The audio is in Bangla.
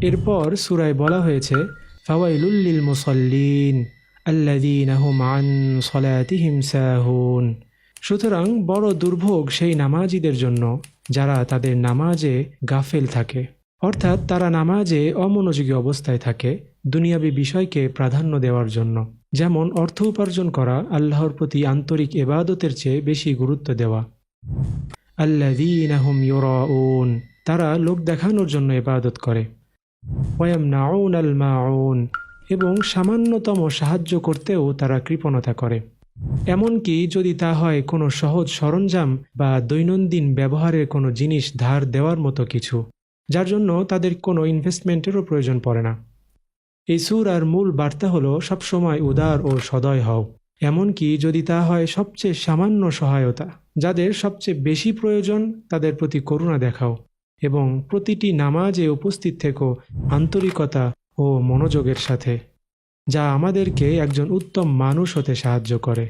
এরপর সূরায় বলা হয়েছে ফাওয়াইলুল লিল মুসাল্লিন আল্লাযীনা হুম আন সলাতিহিম সাহুন। সুতরাং বড় দুর্ভোগ সেই নামাজীদের জন্য যারা তাদের নামাজে গাফেল থাকে, অর্থাৎ তারা নামাজে অমনোযোগী অবস্থায় থাকে দুনিয়াবী বিষয়কে প্রাধান্য দেওয়ার জন্য, যেমন অর্থ উপার্জন করা, আল্লাহর প্রতি আন্তরিক ইবাদতের চেয়ে বেশি গুরুত্ব দেওয়া। আল্লাযীনা হুম ইউরাউন, তারা লোক দেখানোর জন্য ইবাদত করে। ওয়ায়ামনাউনাল মাউন, এবং সামান্যতম সাহায্য করতেও তারা কৃপণতা করে, এমনকি যদি তা হয় কোনো সহজ সরঞ্জাম বা দৈনন্দিন ব্যবহারের কোনো জিনিস ধার দেওয়ার মতো কিছু, যার জন্য তাদের কোনো ইনভেস্টমেন্টেরও প্রয়োজন পড়ে না। এই সূরার মূল বার্তা হলো সবসময় উদার ও সদয় হও, এমনকি যদি তা হয় সবচেয়ে সামান্য সহায়তা। যাদের সবচেয়ে বেশি প্রয়োজন তাদের প্রতি করুণা দেখাও, এবং প্রতিটি নামাজে উপস্থিত থেকো আন্তরিকতা ও মনোযোগের সাথে, যা আমাদেরকে একজন উত্তম মানুষ হতে সাহায্য করে।